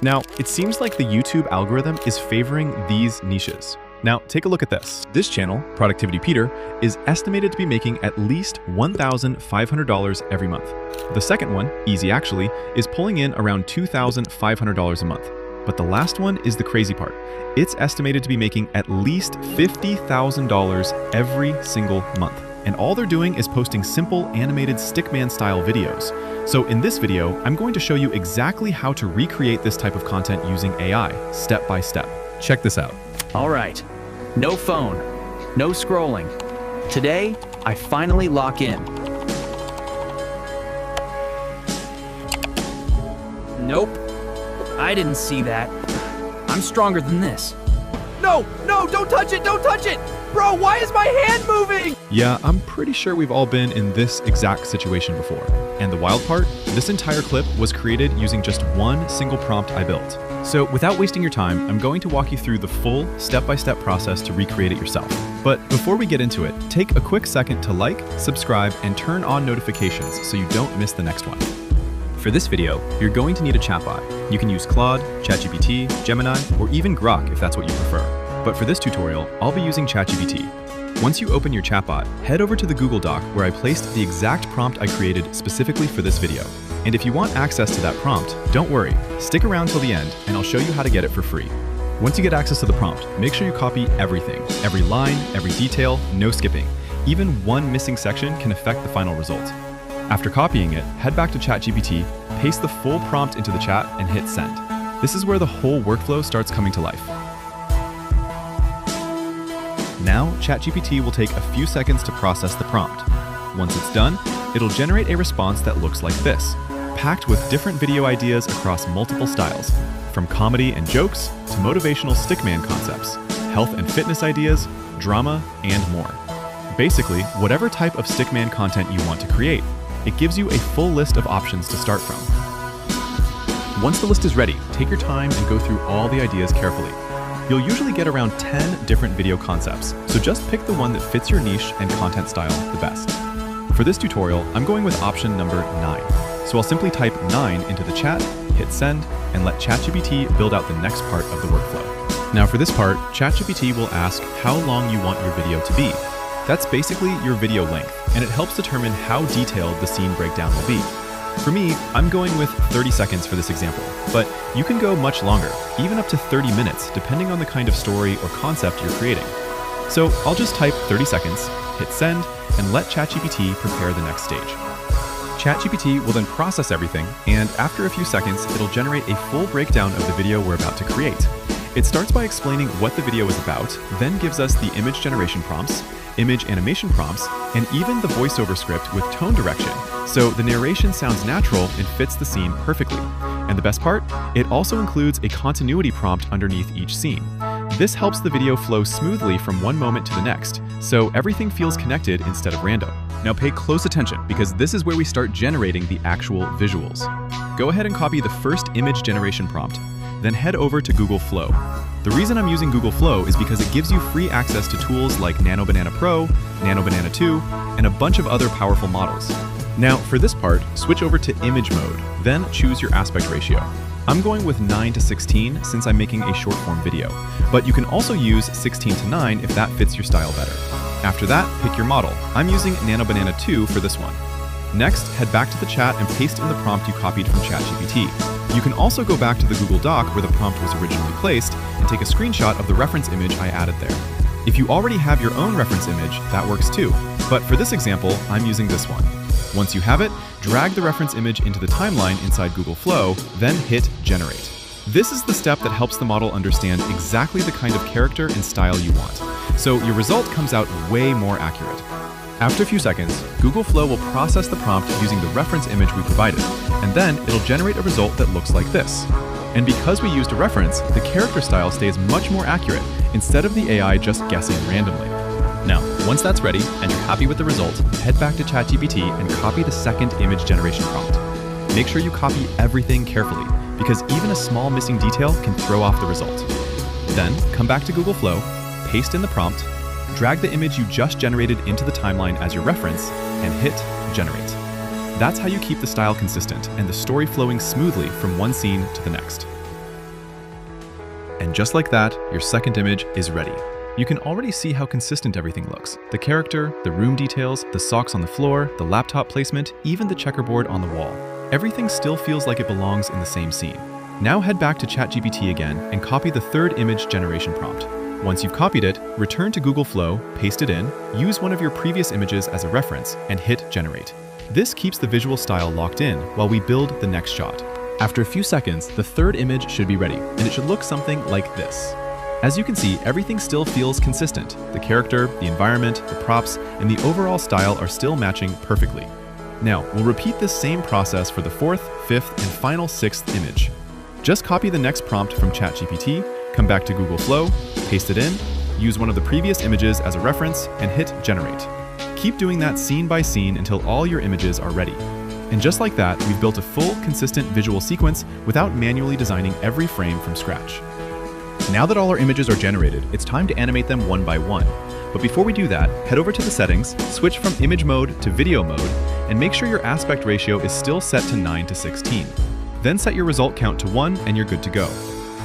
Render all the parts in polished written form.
Now, it seems like the YouTube algorithm is favoring these niches. Now, take a look at this. This channel, Productivity Peter, is estimated to be making at least $1,500 every month. The second one, Easy Actually, is pulling in around $2,500 a month. But the last one is the crazy part. It's estimated to be making at least $50,000 every single month. And all they're doing is posting simple animated Stickman style videos. So in this video, I'm going to show you exactly how to recreate this type of content using AI, step by step. Check this out. All right, no phone, no scrolling. Today, I finally lock in. Nope, I didn't see that. I'm stronger than this. No, don't touch it, don't touch it! Bro, why is my hand moving? Yeah, I'm pretty sure we've all been in this exact situation before. And the wild part, this entire clip was created using just one single prompt I built. So without wasting your time, I'm going to walk you through the full step-by-step process to recreate it yourself. But before we get into it, take a quick second to like, subscribe, and turn on notifications so you don't miss the next one. For this video, you're going to need a chatbot. You can use Claude, ChatGPT, Gemini, or even Grok if that's what you prefer. But for this tutorial, I'll be using ChatGPT. Once you open your chatbot, head over to the Google Doc where I placed the exact prompt I created specifically for this video. And if you want access to that prompt, don't worry, stick around till the end and I'll show you how to get it for free. Once you get access to the prompt, make sure you copy everything, every line, every detail, no skipping. Even one missing section can affect the final result. After copying it, head back to ChatGPT, paste the full prompt into the chat and hit send. This is where the whole workflow starts coming to life. Now, ChatGPT will take a few seconds to process the prompt. Once it's done, it'll generate a response that looks like this, packed with different video ideas across multiple styles, from comedy and jokes to motivational Stickman concepts, health and fitness ideas, drama, and more. Basically, whatever type of Stickman content you want to create, it gives you a full list of options to start from. Once the list is ready, take your time and go through all the ideas carefully. You'll usually get around 10 different video concepts, so just pick the one that fits your niche and content style the best. For this tutorial, I'm going with option number 9. So I'll simply type 9 into the chat, hit send, and let ChatGPT build out the next part of the workflow. Now for this part, ChatGPT will ask how long you want your video to be. That's basically your video length, and it helps determine how detailed the scene breakdown will be. For me, I'm going with 30 seconds for this example, but you can go much longer, even up to 30 minutes, depending on the kind of story or concept you're creating. So I'll just type 30 seconds, hit send, and let ChatGPT prepare the next stage. ChatGPT will then process everything, and after a few seconds, it'll generate a full breakdown of the video we're about to create. It starts by explaining what the video is about, then gives us the image generation prompts, image animation prompts, and even the voiceover script with tone direction, so the narration sounds natural and fits the scene perfectly. And the best part? It also includes a continuity prompt underneath each scene. This helps the video flow smoothly from one moment to the next, so everything feels connected instead of random. Now pay close attention, because this is where we start generating the actual visuals. Go ahead and copy the first image generation prompt, then head over to Google Flow. The reason I'm using Google Flow is because it gives you free access to tools like Nano Banana Pro, Nano Banana 2, and a bunch of other powerful models. Now, for this part, switch over to image mode, then choose your aspect ratio. I'm going with 9:16 since I'm making a short form video, but you can also use 16:9 if that fits your style better. After that, pick your model. I'm using Nano Banana 2 for this one. Next, head back to the chat and paste in the prompt you copied from ChatGPT. You can also go back to the Google Doc where the prompt was originally placed and take a screenshot of the reference image I added there. If you already have your own reference image, that works too. But for this example, I'm using this one. Once you have it, drag the reference image into the timeline inside Google Flow, then hit Generate. This is the step that helps the model understand exactly the kind of character and style you want. So your result comes out way more accurate. After a few seconds, Google Flow will process the prompt using the reference image we provided, and then it'll generate a result that looks like this. And because we used a reference, the character style stays much more accurate, instead of the AI just guessing randomly. Now, once that's ready, and you're happy with the result, head back to ChatGPT and copy the second image generation prompt. Make sure you copy everything carefully, because even a small missing detail can throw off the result. Then, come back to Google Flow, paste in the prompt, drag the image you just generated into the timeline as your reference, and hit Generate. That's how you keep the style consistent and the story flowing smoothly from one scene to the next. And just like that, your second image is ready. You can already see how consistent everything looks. The character, the room details, the socks on the floor, the laptop placement, even the checkerboard on the wall. Everything still feels like it belongs in the same scene. Now head back to ChatGPT again and copy the third image generation prompt. Once you've copied it, return to Google Flow, paste it in, use one of your previous images as a reference, and hit generate. This keeps the visual style locked in while we build the next shot. After a few seconds, the third image should be ready, and it should look something like this. As you can see, everything still feels consistent. The character, the environment, the props, and the overall style are still matching perfectly. Now, we'll repeat this same process for the fourth, fifth, and final sixth image. Just copy the next prompt from ChatGPT, come back to Google Flow, paste it in, use one of the previous images as a reference, and hit generate. Keep doing that scene by scene until all your images are ready. And just like that, we've built a full, consistent visual sequence without manually designing every frame from scratch. Now that all our images are generated, it's time to animate them one by one. But before we do that, head over to the settings, switch from image mode to video mode, and make sure your aspect ratio is still set to 9:16. Then set your result count to 1 and you're good to go.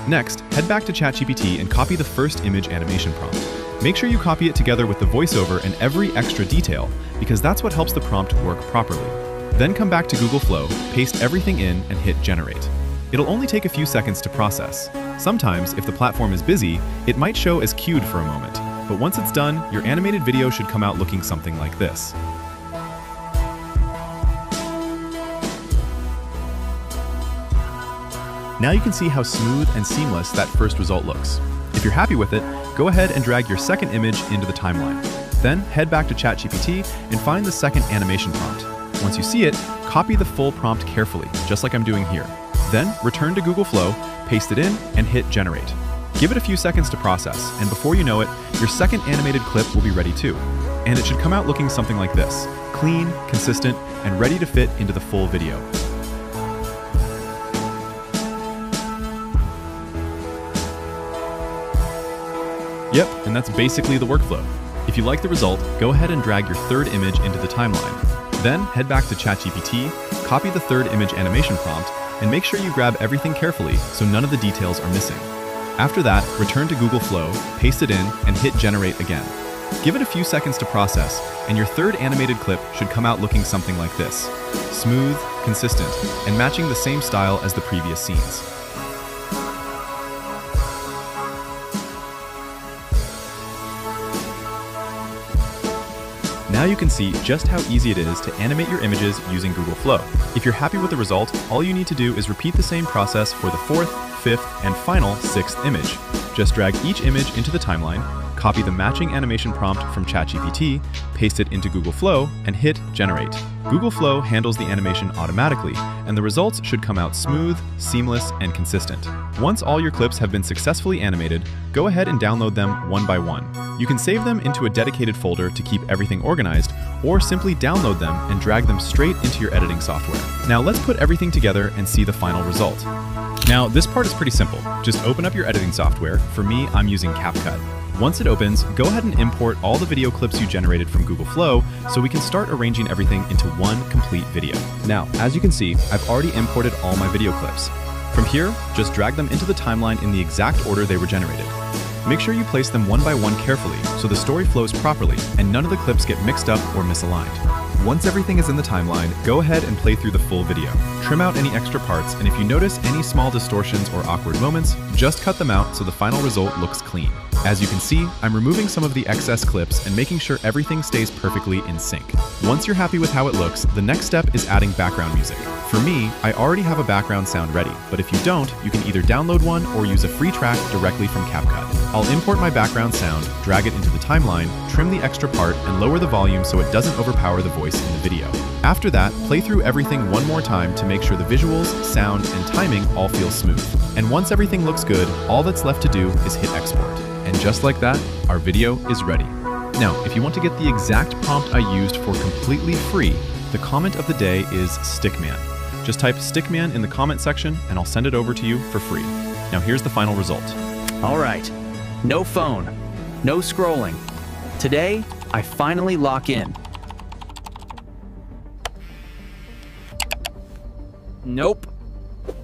Next, head back to ChatGPT and copy the first image animation prompt. Make sure you copy it together with the voiceover and every extra detail, because that's what helps the prompt work properly. Then come back to Google Flow, paste everything in, and hit generate. It'll only take a few seconds to process. Sometimes, if the platform is busy, it might show as queued for a moment. But once it's done, your animated video should come out looking something like this. Now you can see how smooth and seamless that first result looks. If you're happy with it, go ahead and drag your second image into the timeline. Then head back to ChatGPT and find the second animation prompt. Once you see it, copy the full prompt carefully, just like I'm doing here. Then return to Google Flow, paste it in, and hit generate. Give it a few seconds to process, and before you know it, your second animated clip will be ready too. And it should come out looking something like this: clean, consistent, and ready to fit into the full video. Yep, and that's basically the workflow. If you like the result, go ahead and drag your third image into the timeline. Then head back to ChatGPT, copy the third image animation prompt, and make sure you grab everything carefully so none of the details are missing. After that, return to Google Flow, paste it in, and hit generate again. Give it a few seconds to process, and your third animated clip should come out looking something like this: smooth, consistent, and matching the same style as the previous scenes. Now you can see just how easy it is to animate your images using Google Flow. If you're happy with the result, all you need to do is repeat the same process for the fourth, fifth, and final sixth image. Just drag each image into the timeline, copy the matching animation prompt from ChatGPT, paste it into Google Flow, and hit generate. Google Flow handles the animation automatically, and the results should come out smooth, seamless, and consistent. Once all your clips have been successfully animated, go ahead and download them one by one. You can save them into a dedicated folder to keep everything organized, or simply download them and drag them straight into your editing software. Now let's put everything together and see the final result. Now this part is pretty simple. Just open up your editing software. For me, I'm using CapCut. Once it opens, go ahead and import all the video clips you generated from Google Flow so we can start arranging everything into one complete video. Now, as you can see, I've already imported all my video clips. From here, just drag them into the timeline in the exact order they were generated. Make sure you place them one by one carefully so the story flows properly and none of the clips get mixed up or misaligned. Once everything is in the timeline, go ahead and play through the full video. Trim out any extra parts, and if you notice any small distortions or awkward moments, just cut them out so the final result looks clean. As you can see, I'm removing some of the excess clips and making sure everything stays perfectly in sync. Once you're happy with how it looks, the next step is adding background music. For me, I already have a background sound ready, but if you don't, you can either download one or use a free track directly from CapCut. I'll import my background sound, drag it into the timeline, trim the extra part, and lower the volume so it doesn't overpower the voice in the video. After that, play through everything one more time to make sure the visuals, sound, and timing all feel smooth. And once everything looks good, all that's left to do is hit export. And just like that, our video is ready. Now, if you want to get the exact prompt I used for completely free, the comment of the day is Stickman. Just type Stickman in the comment section and I'll send it over to you for free. Now here's the final result. All right, no phone, no scrolling. Today, I finally lock in. Nope,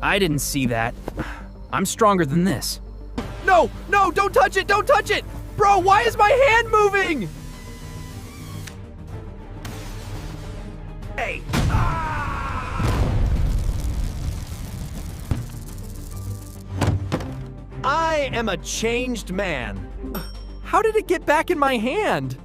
I didn't see that. I'm stronger than this. No, no, don't touch it, don't touch it! Bro, why is my hand moving? Hey! I am a changed man. How did it get back in my hand?